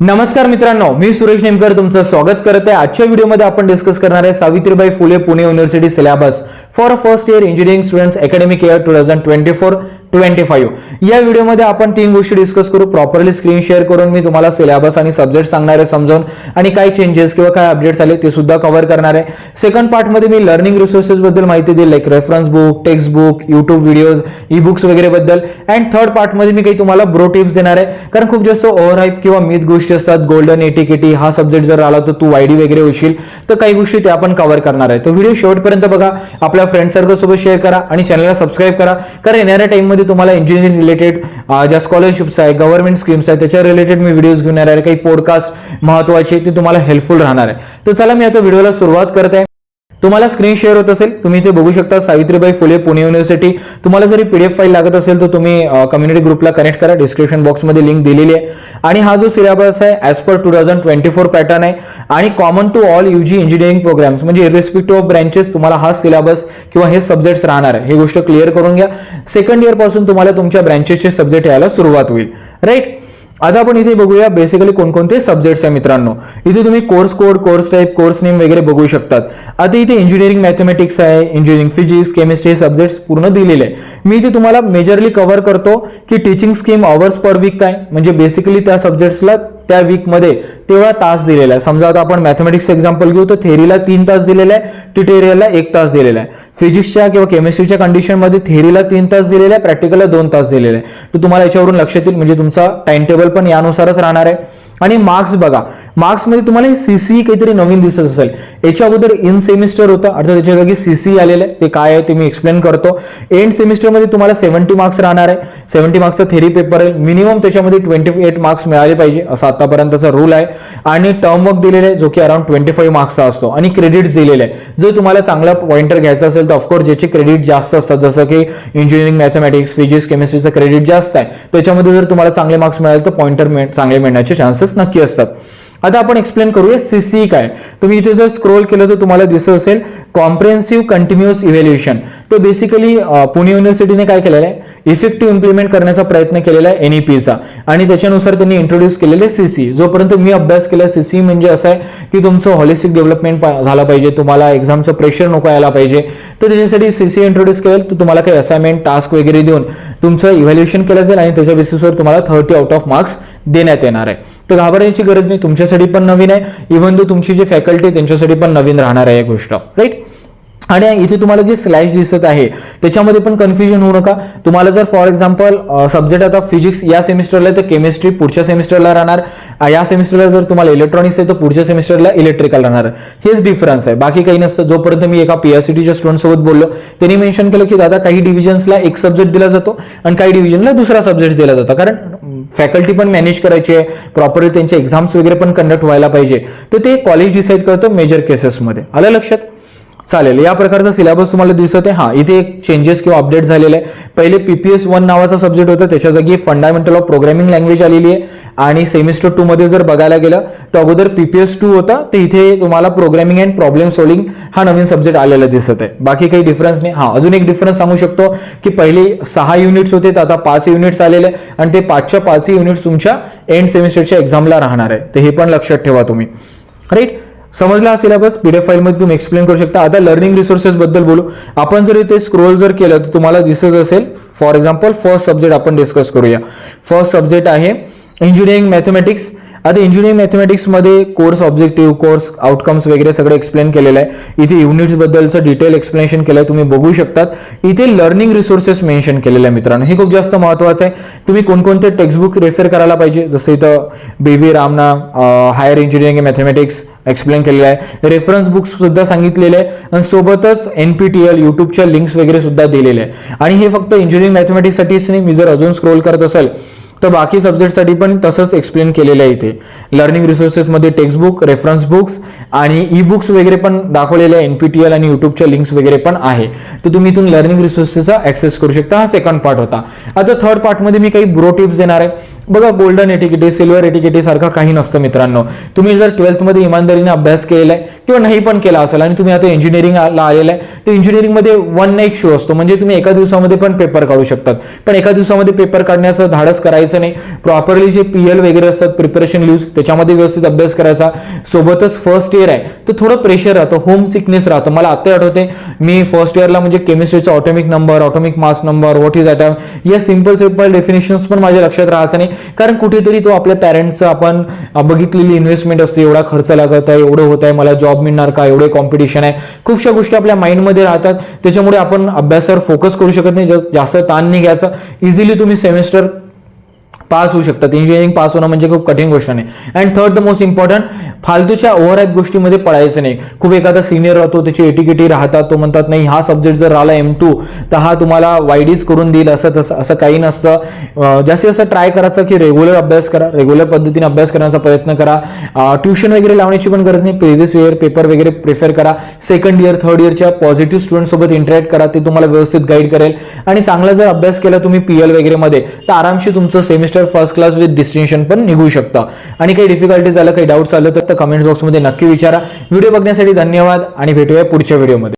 नमस्कार मित्रांनो, मी सुरेश नेमकर तुमचं स्वागत करत आहे। आजच्या व्हिडिओमध्ये आपण डिस्कस करणार आहे Savitribai Phule Pune university syllabus for first year engineering students academic year 2024-25। या व्हिडिओमध्ये आपण तीन गोष्टी डिस्कस करू। प्रॉपरली स्क्रीन शेअर करून मी तुम्हाला सिलेबस आणि सब्जेक्ट सांगणार आहे समजावून, आणि काय चेंजेस किंवा काय अपडेट्स आले ते सुद्धा कव्हर करणार आहे। सेकंड पार्ट मध्ये मी लर्निंग रिसोर्सेस बद्दल माहिती देईल, like reference book, text book, YouTube videos, e books वगैरे बद्दल। अँड थर्ड पार्ट मध्ये मी काही तुम्हाला ब्रो टिप्स देणार आहे, कारण खूप जास्त ओव्हरहाइप किंवा मिथ गोष्टी असतात। गोल्डन एटीकेटी हा सब्जेक्ट जर आला तर तू वायडी वगैरे होशील, तर काही गोष्टी ते आपण कव्हर करणार आहे। तो व्हिडिओ शेवटपर्यंत बघा, आपल्या फ्रेंड सर्कल सोबत शेअर करा आणि चॅनलला सबस्क्राइब करा, कारण येणाऱ्या टाइम मध्ये तुम्हाला इंजिनिअरिंग रिलेटेड ज्या स्कॉलरशिप्स आहे, गव्हर्नमेंट स्कीम्स आहे, त्याच्या रिलेटेड मी व्हिडिओज घेऊन येणार आहे। काही पॉडकास्ट महत्त्वाचे ते तुम्हाला हेल्पफुल राहणार आहे। तर चला मी आता व्हिडिओला सुरुवात करत आहे। तुम्हाला स्क्रीन शेअर होत असेल, तुम्ही इथे बघू शकता सावित्रीबाई फुले पुणे युनिव्हर्सिटी। तुम्हाला जरी पीडीएफ फाईल लागत असेल तर तुम्ही कम्युनिटी ग्रुपला कनेक्ट करा, डिस्क्रिप्शन बॉक्समध्ये लिंक दिलेली आहे। आणि हा जो सिलेबस आहे ॲज पर 2024 पॅटर्न आहे आणि common to all UG engineering programmes, म्हणजे इररिस्पेक्टिव्ह ऑफ ब्रँचेस तुम्हाला हा सिलेबस किंवा हे सब्जेक्ट्स राहणार आहे। ही गोष्ट क्लिअर करून घ्या। सेकंड इयर पासून तुम्हाला तुमच्या ब्रँचेसचे सब्जेक्ट यायला सुरुवात होईल, राईट। आता आपण इथे बघूया बेसिकली कोणकोणते सब्जेक्ट्स आहे मित्रांनो। इथे तुम्ही course code, course type, course name वगैरे बघू शकतात। आता इथे इंजिनिअरिंग मॅथमॅटिक्स आहे, इंजिनिअरिंग फिजिक्स, केमिस्ट्री सब्जेक्ट्स पूर्ण दिलेले आहे। मी इथे तुम्हाला मेजरली कव्हर करतो की teaching scheme hours per weak काय, म्हणजे बेसिकली त्या सब्जेक्ट्सला त्या वीक मध्ये तेवढा तास दिलेला आहे। समजा आता आपण मॅथमॅटिक्स एक्झाम्पल घेऊ तर थेरीला 3 तास दिलेला आहे, ट्युटोरियलला 1 तास दिलेला आहे। फिजिक्सच्या किंवा केमिस्ट्रीच्या कंडिशन मध्ये थेरीला 3 तास दिलेला आहे, प्रॅक्टिकलला 2 तास दिलेला आहे। तर तुम्हाला याच्यावरून लक्षात येईल, म्हणजे तुमचा टाइम टेबल पण यानुसारच राहणार आहे। आणि मार्क्स बघा, मार्क्स मध्ये तुम्हाला सीसी काहीतरी नवीन दिसत असेल। याच्या अगोदर इन सेमिस्टर होतं, अर्थात त्याच्या जागी सीसी आलेलं आहे, ते काय आहे ते मी एक्सप्लेन करतो। एंड सेमिस्टर मध्ये तुम्हाला 70 मार्क्स राहणार आहे। 70 मार्क्सचा थेरी पेपर आहे, मिनिमम त्याच्यामध्ये 28 मार्क्स मिळाले पाहिजे असा आतापर्यंतचा रूल आहे। आणि टर्म वर्क दिलेला आहे जो की अराउंड 25 मार्क्सचा असतो, आणि क्रेडिट्स दिलेले आहे। जर तुम्हाला चांगला पॉइंटर घ्यायचा असेल तर ऑफकोर्स ज्याचे क्रेडिट जास्त असतात, जसं की इंजिनिअरिंग मॅथमॅटिक्स, फिजिक्स, केमिस्ट्रीचं क्रेडिट जास्त आहे, त्याच्यामध्ये जर तुम्हाला चांगले मार्क्स मिळाले तर पॉइंटर चांगले मिळण्याचे चान्सेस नक्की असतात। आता आपण एक्सप्लेन करूया सीसी काय। तुम्ही इथे जर स्क्रोल केलं तर तुम्हाला दिसत असेल कॉम्प्रिहेन्सिव्ह कंटिन्युअस इव्हॅल्युएशन। तर बेसिकली पुणे युनिव्हर्सिटीने काय केलेलं आहे, इफेक्टिव्ह इम्प्लिमेंट करण्याचा प्रयत्न केलेला आहे एनईपीचा, आणि त्याच्यानुसार त्यांनी इंट्रोड्यूस केलेले सीसी। जोपर्यंत मी अभ्यास केला, सीसी म्हणजे असं आहे की तुमचं हॉलिस्टिक डेव्हलपमेंट झालं पाहिजे, तुम्हाला एक्झामचं प्रेशर नको यायला पाहिजे, तर त्याच्यासाठी सीसी इंट्रोड्यूस केलं तर तुम्हाला काही असाइनमेंट, टास्क वगैरे देऊन तुमचं इव्हॅल्युएशन केलं जाईल, आणि त्याच्या बेसिसवर तुम्हाला 30 आउट ऑफ मार्क्स देण्यात येणार आहे। तर घाबरण्याची गरज नाही, तुमच्यासाठी पण नवीन आहे, इव्हन दो तुमची जे फॅकल्टी त्यांच्यासाठी पण नवीन राहणार आहे गोष्ट, राईट। आणि इथे तुम्हाला जे स्लॅश दिसत आहे त्याच्यामध्ये पण कन्फ्युजन होऊ नका। तुम्हाला जर फॉर एक्झाम्पल सब्जेक्ट आता फिजिक्स या सेमिस्टरला तर केमिस्ट्री पुढच्या सेमिस्टरला राहणार, या सेमिस्टरला जर तुम्हाला इलेक्ट्रॉनिक्स आहे तर पुढच्या सेमिस्टरला इलेक्ट्रिकल राहणार, हेच डिफरन्स आहे, बाकी काही नसतं। जोपर्यंत मी एका पीआरसीटीच्या स्टुडंट सोबत बोललो, त्यांनी मेन्शन केलं की दादा काही डिव्हिजन्सला एक सब्जेक्ट दिला जातो आणि काही डिव्हिजनला दुसरा सब्जेक्ट दिला जातो, कारण फॅकल्टी पण मॅनेज करायची आहे, प्रॉपरली त्यांचे एक्झाम्स वगैरे पण कंडक्ट व्हायला पाहिजे, तर ते कॉलेज डिसाईड करतं मेजर केसेसमध्ये। आलं लक्षात? चालेल, या प्रकारचा सिलेबस तुम्हाला दिसत आहे। हा, इथे एक चेंजेस किंवा अपडेट झालेले आहे। पहिले पीपीएस 1 नावाचा सब्जेक्ट होता, त्याच्या जागी फंडामेंटल ऑफ प्रोग्रामिंग लँग्वेज आलेली आहे। आणि सेमिस्टर 2 मध्ये जर बघायला गेलं तर अगोदर पीपीएस 2 होता, तर इथे तुम्हाला प्रोग्रामिंग अँड प्रॉब्लेम सॉल्विंग हा नवीन सब्जेक्ट आलेला दिसत आहे। बाकी काही डिफरन्स नाही। हा, अजून एक डिफरन्स सांगू शकतो की पहिले 6 युनिट्स होते, तर आता 5 युनिट्स आलेले, आणि ते 5च्या 5 युनिट्स तुमच्या एंड सेमिस्टरच्या एक्झामला राहणार आहे, तर हे पण लक्षात ठेवा तुम्ही, राईट। समजला हा सिलेबस, पीडीएफ फाईल मध्ये तुम्ही एक्सप्लेन करू शकता। आता लर्निंग रिसोर्सेस बद्दल बोलू आपण। जर इथे स्क्रोल जर केलं तर तुम्हाला दिसत असेल, फॉर एक्झाम्पल फर्स्ट सब्जेक्ट आपण डिस्कस करूया। फर्स्ट सब्जेक्ट आहे इंजिनिअरिंग मॅथमॅटिक्स। आता इंजिनिअरिंग मॅथमॅटिक्स मध्ये कोर्स ऑब्जेक्टिव्ह, कोर्स आउटकम्स वगैरे सगळं एक्सप्लेन केलेलं आहे। इथे युनिट्स बद्दलचं डिटेल एक्सप्लेनेशन केलं आहे, तुम्ही बघू शकतात। इथे लर्निंग रिसोर्सेस मेन्शन केलेलं आहे मित्रांनो, हे खूप जास्त महत्त्वाचं आहे। तुम्ही कोणकोणते टेक्स्टबुक रेफर करायला पाहिजे, जसं इथं BV Ramana higher engineering mathematics explain केलेलं आहे, रेफरन्स बुक्स सुद्धा सांगितलेले आहे, आणि सोबतच NPTEL युट्यूबच्या लिंक्स वगैरे सुद्धा दिलेले आहे। आणि हे फक्त इंजिनिअरिंग मॅथमॅटिक्ससाठीच नाही, मी जर अजून स्क्रोल करत असेल तर बाकी सब्जेक्टसाठी पण तसंच एक्सप्लेन केलेलं आहे। इथे लर्निंग रिसोर्सेसमध्ये टेक्स्टबुक, रेफरन्स बुक्स आणि ई बुक्स वगैरे पण दाखवलेले आहे, NPTEL आणि युट्यूबच्या लिंक्स वगैरे पण आहे, तर तुम्ही इथून लर्निंग रिसोर्सेसचा ऍक्सेस करू शकता। हा सेकंड पार्ट होता। आता थर्ड पार्टमध्ये मी काही ब्रो टिप्स देणार आहे। बघा, गोल्डन एटिकेटी, सिल्वर एटिकेटी सारखं काही नसतं मित्रांनो. तुम्ही जर 12th मध्ये इमानदारीने अभ्यास केलाय किंवा नाही पण केला असेल आणि तुम्ही आता इंजिनिअरिंगला आलेला आहे, तर इंजिनिअरिंगमध्ये वन नाईट शो असतो, म्हणजे तुम्ही एका दिवसामध्ये पण पेपर काढू शकतात. पण एका दिवसामध्ये पेपर काढण्याचं धाडस करायचं नाही. प्रॉपरली जे PL वगैरे असतात, प्रिपरेशन लीव्स, त्याच्यामध्ये व्यवस्थित अभ्यास करायचा. सोबतच फर्स्ट इयर आहे तर थोडं प्रेशर राहतं, होम सिकनेस राहतं. मला आता आठवते, मी फर्स्ट इयरला म्हणजे केमिस्ट्रीचा atomic number, atomic mass number, what is atom, या सिंपल डेफिनेशन्स पण माझ्या लक्षात राहायचं नाही. कारण कुठेतरी तो आपल्या पॅरेंट्सचं आपण बघितलेली इन्व्हेस्टमेंट असते, एवढा खर्च लागत आहे, एवढं होत आहे, मला जॉब मिळणार का, एवढे कॉम्पिटिशन आहे, खूपशा गोष्टी आपल्या माइंडमध्ये राहतात. त्याच्यामुळे आपण अभ्यासावर फोकस करू शकत नाही. जास्त ताण नाही घ्यायचा. इझिली तुम्ही सेमेस्टर पास होऊ शकतात. इंजिनिअरिंग पास होणं म्हणजे खूप कठीण गोष्ट नाही. And third the most important, फालतूच्या ओव्हरहाईप गोष्टीमध्ये पडायचं नाही. खूप एखादा सिनियर राहतो, त्याची एटिकेटी राहतात, तो म्हणतात नाही हा सब्जेक्ट जर आला M2 तर हा तुम्हाला वायडीज करून देईल, असं काही नसतं. जास्तीत जास्त ट्राय करायचं की रेग्युलर अभ्यास करा, रेग्युलर पद्धतीने अभ्यास करण्याचा प्रयत्न करा. ट्युशन वगैरे लावण्याची पण गरज नाही. प्रिव्हियस इयर पेपर वगैरे प्रिफर करा. सेकंड इयर थर्ड इयरच्या पॉझिटिव्ह स्टुडंट सोबत इंटरॅक्ट करा, ते तुम्हाला व्यवस्थित गाईड करेल. आणि चांगला जर अभ्यास केला तुम्ही PL वगैरे मध्ये, तर आरामशी तुमचं semester first class with distinction पण निघू शकता. आणि काही डिफिकल्टीज झालं, काही डाऊट्स आलं तर कमेंट बॉक्समध्ये नक्की विचारा. व्हिडिओ बघण्यासाठी धन्यवाद आणि भेटूया पुढच्या व्हिडिओमध्ये.